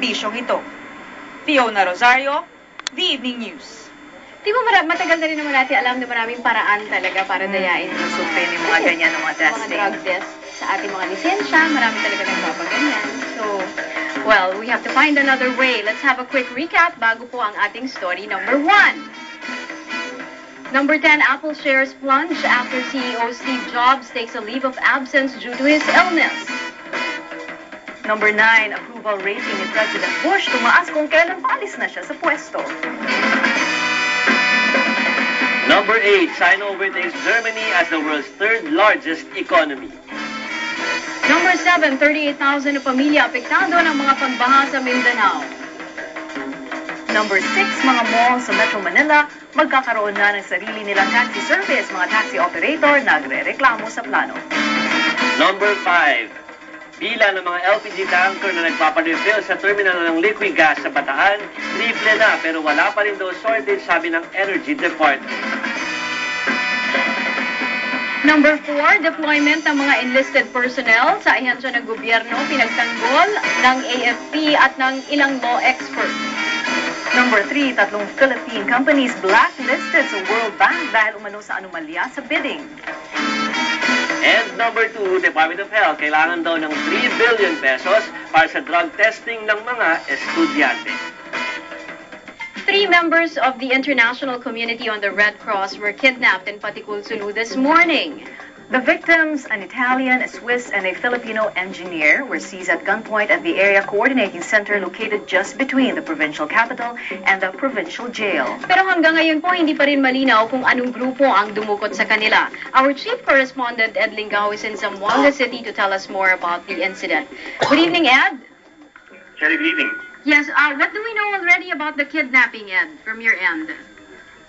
serbisyong ito. Fiona Rosario, The Evening News. Di ba matagal na rin naman natin alam na maraming paraan talaga para dayain Supin yung mga ganyan ng mga testing. Mga drug tests sa ating mga lisensya, marami talaga nagpapaganyan. So, well, we have to find another way. Let's have a quick recap bago po ang ating story number 1. Number 10, Apple shares plunge after CEO Steve Jobs takes a leave of absence due to his illness. Number 9, approval rating ni President Bush tumaas kung kailan paalis na siya sa pwesto. Number 8, China overtakes Germany as the world's third largest economy. Number 7, 38,000 na pamilya apektado ng mga pagbaha sa Mindanao. Number 6, mga mall sa Metro Manila magkakaroon na ng sarili nilang taxi service. Mga taxi operator nagre-reklamo sa plano. Number 5, pila ng mga LPG tanker na nagpaparefill sa terminal ng liquid gas sa Bataan, triple na pero wala pa rin daw shortage, sabi ng Energy Department. Number 4, deployment ng mga enlisted personnel sa ahensya ng gobyerno pinagtanggol ng AFP at ng ilang law experts. Number 3, tatlong Philippine companies blacklisted sa World Bank dahil umano sa anomalya sa bidding. And number 2, Department of Health kailangan daw ng 3 billion pesos para sa drug testing ng mga estudyante. 3 members of the international community on the Red Cross were kidnapped in Patikul, Sulu this morning. The victims, an Italian, a Swiss, and a Filipino engineer, were seized at gunpoint at the Area Coordinating Center located just between the provincial capital and the provincial jail. Pero hanggang ngayon po, hindi pa rin malinaw kung anong grupo ang dumukot sa kanila. Our chief correspondent, Ed Lingao, is in Zamboanga City to tell us more about the incident. Good evening, Ed. Good evening. Yes, what do we know already about the kidnapping, Ed, from your end?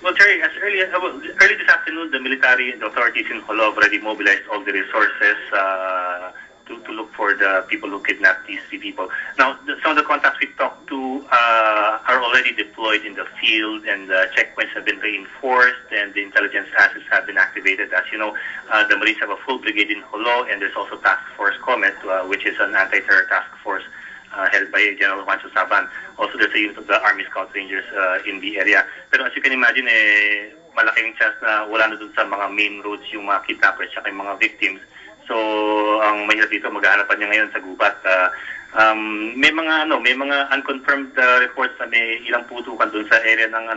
Well, Terry, early this afternoon, the military and the authorities in Jolo already mobilized all the resources to look for the people who kidnapped these 3 people. Now, some of the contacts we talked to are already deployed in the field, and the checkpoints have been reinforced, and the intelligence assets have been activated. As you know, the Marines have a full brigade in Jolo, and there's also Task Force Comet, which is an anti-terror task force held by General Juancho Saban. Also, there's a unit of the Army Scout Rangers in the area. Pero as you can imagine, malaking chance na wala na dun sa mga main roads yung mga kidnappers at yung mga victims. So, ang mahirap dito, maghahanapan niya ngayon sa gubat. May mga unconfirmed reports na may ilang putukan dun sa area ng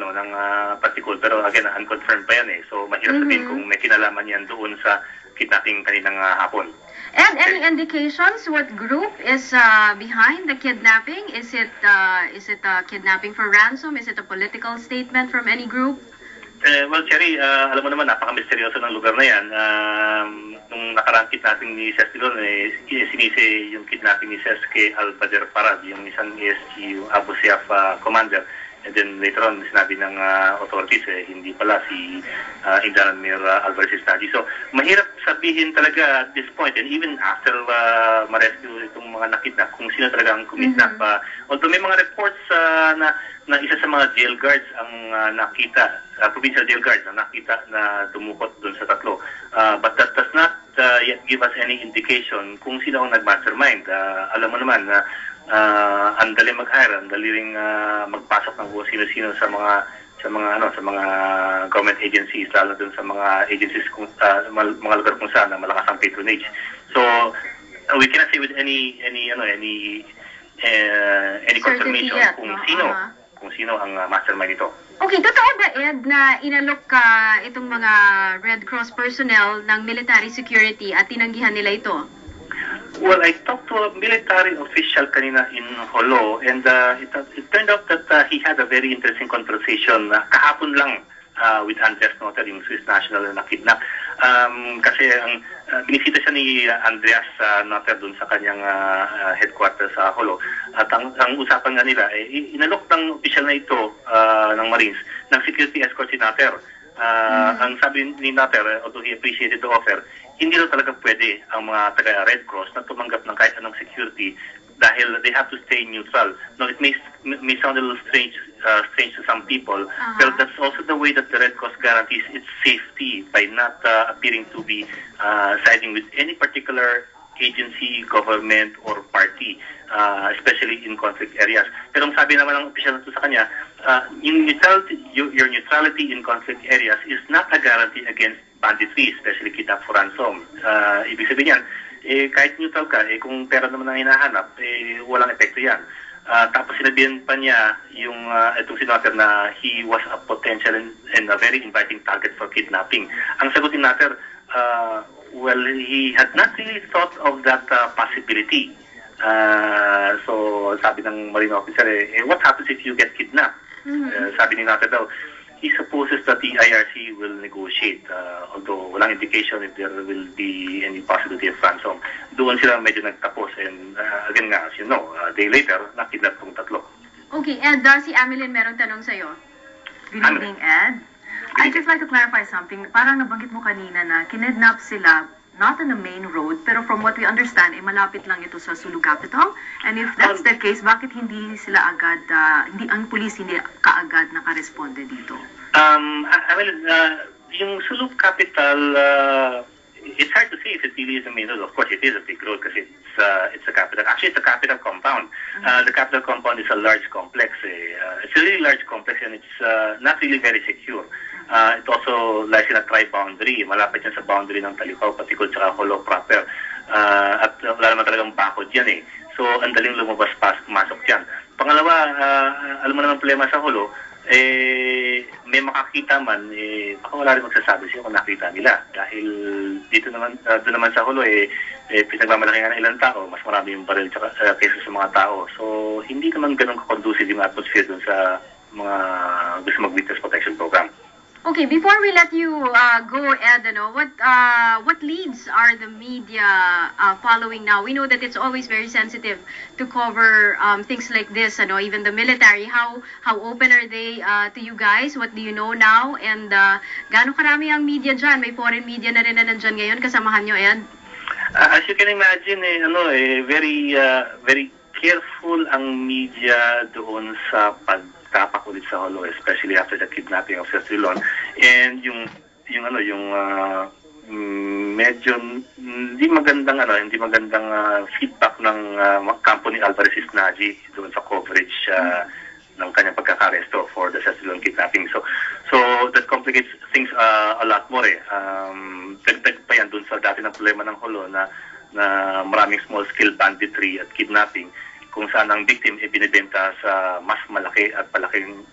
Patikul. Pero again, unconfirmed pa yan . So, mahirap sabihin kung may kinalaman yan doon sa kidnapping kaninang hapon. And any indications what group is behind the kidnapping? Is it kidnapping for ransom? Is it a political statement from any group? Well, Cherry, alam mo naman, napaka-misteryoso ng lugar na yan. Nung nakarang kidnapping ni Ses Dillon, sinisi yung kidnapping ni Ses kay Albader Parad, yung isang ESG Abu Sayyaf commander. And then later on, sinabi ng authorities, hindi pala si Indan Mir Alvarez Estadi. So, mahirap sabihin talaga at this point, and even after ma-rescue itong mga nakidnap, kung sino talaga ang kumidnap. Although may mga reports na isa sa mga jail guards ang nakita, provincial jail guards na nakita na dumukot doon sa 3. But that does not yet give us any indication kung sino ang nag-mastermind. Alam mo naman na ang dali mag-hire, ang dali ring magpasok ng sino-sino sa mga government agencies, lalo dun sa mga agencies mga lugar kung saan na malakas ang patronage. So we cannot say with any confirmation kung sino ang mastermind nito. Okay, totoo ba, Ed, na inalok itong mga Red Cross personnel ng military security at tinanggihan nila ito? Well, I talked to a military official kanina in Jolo, and it turned out that he had a very interesting conversation kahapon lang with Andreas Notter, yung Swiss national na nakidnap. Kasi binisita siya ni Andreas Notter dun sa kanyang headquarters sa Jolo. At ang usapan nga nila, inalok ng official na ito ng Marines ng security escort si Notter. Ang sabi ni Notter, although he appreciated the offer, hindi na talaga pwede ang mga taga-Red Cross na tumanggap ng kahit anong security dahil they have to stay neutral. Now, it may sound a little strange to some people, but that's also the way that the Red Cross guarantees its safety by not appearing to be siding with any particular agency, government, or party, especially in conflict areas. Pero ang sabi naman ng official sa kanya, your neutrality in conflict areas is not a guarantee against banditry, especially kidnap for ransom. Ibig sabihin yan, kahit neutral ka, kung pera naman ang hinahanap, walang epekto yan. Tapos sinabihan pa niya yung itong senator na he was a potential and a very inviting target for kidnapping. Ang sagot ni Natter, well, he had not really thought of that possibility. So sabi ng Marine officer, what happens if you get kidnapped? Sabi ni Natter daw, he supposes that the IRC will negotiate, although walang indication if there will be any possibility of ransom. Doon sila medyo nagtapos, and again nga, as you know, a day later, nakidnap tong tatlo. Okay, Ed, si Amelin merong tanong sa'yo. Good evening, Ed. I'd just like to clarify something. Parang nabanggit mo kanina na kinidnap sila not on the main road, pero from what we understand, malapit lang ito sa Sulu Capital. And if that's the case, bakit hindi sila agad, ang police hindi kaagad nakaresponde dito? Yung Sulu Capital, it's hard to say if it really is a main road. Of course, it is a big road kasi it's a capital. Actually, it's a capital compound. The capital compound is a large complex. It's a really large complex, and it's not really very secure. It also lies in a tri-boundary. Malapit yan sa boundary ng Talikaw, Patikul, tsaka Jolo proper. At wala naman talagang bakod yan eh. So, ang daling lumabas, masok yan. Pangalawa, alam mo naman problema sa Jolo, may makakita man, baka wala rin magsasabi siya kung nakita nila. Dahil dito naman, doon naman sa Jolo, pinagmamalaki nga ng ilang tao, mas marami yung baril kaysa sa mga tao. So, hindi naman ganun kakondusive yung atmosphere doon sa mga gusto mag-witness protection program. Okay, before we let you go, Ed, what leads are the media following now? We know that it's always very sensitive to cover things like this, even the military. How open are they to you guys? What do you know now? And gaano karami ang media dyan? May foreign media na rin na nandyan ngayon. Kasamahan nyo, Ed? As you can imagine, very very careful ang media doon sa pagtapak ulit sa Jolo, especially after the kidnapping of Cesar Trilon. And yung medyo hindi magandang feedback ng kampo ni Alvarez Isnaji doon sa coverage ng kanyang pagkakaresto for the Cesar Trilon kidnapping. So that complicates things a lot more. Dagdag pa yan doon sa dati ng problema ng Jolo na maraming small-scale banditry at kidnapping, kung saan ang victim binibenta sa mas malaki at palaking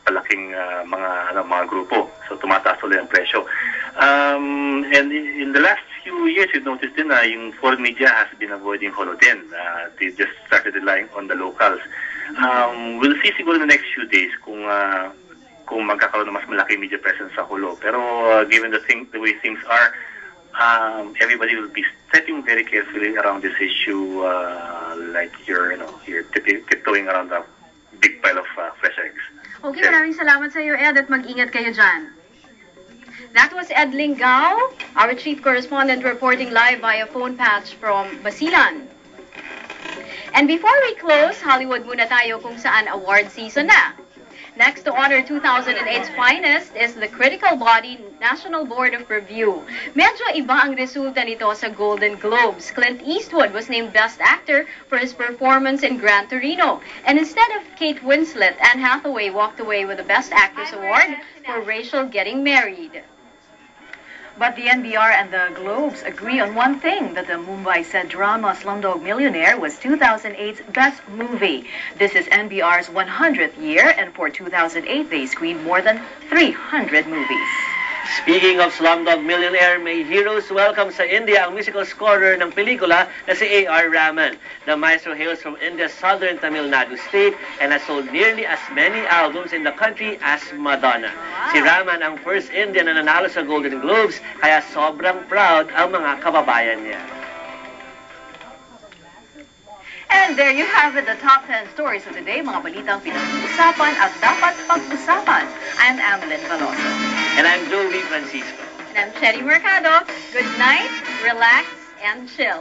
mga grupo. So tumataas ulit ang presyo. And in the last few years, you've noticed din na yung foreign media has been avoiding Jolo din. They just started relying on the locals. We'll see siguro in the next few days kung magkakaroon ng mas malaki media presence sa Jolo. Pero given the way things are, everybody will be stepping very carefully around this issue, like you're tiptoeing around a big pile of fresh eggs. Okay, maraming salamat sa iyo, Ed, at mag-ingat kayo dyan. That was Ed Lingao, our chief correspondent, reporting live via phone patch from Basilan. And before we close, Hollywood muna tayo kung saan award season na. Next to honor 2008's finest is the critical body National Board of Review. Medyo iba ang resulta nito sa Golden Globes. Clint Eastwood was named Best Actor for his performance in Gran Torino. And instead of Kate Winslet, Anne Hathaway walked away with the Best Actress Award for Rachel Getting Married. But the NBR and the Globes agree on one thing, that the Mumbai-set drama Slumdog Millionaire was 2008's best movie. This is NBR's 100th year, and for 2008, they screened more than 300 movies. Speaking of Slumdog Millionaire, may heroes welcome sa India ang musical scorer ng pelikula na si A.R. Rahman. The maestro hails from India's southern Tamil Nadu state and has sold nearly as many albums in the country as Madonna. Si Rahman ang first Indian na nanalo sa Golden Globes, kaya sobrang proud ang mga kababayan niya. And there you have it, the top 10 stories of the day, mga balitang pinag-uusapan at dapat pag-usapan. I'm Amelin Veloso. And I'm Joey Francisco. And I'm Cherry Mercado. Good night, relax, and chill.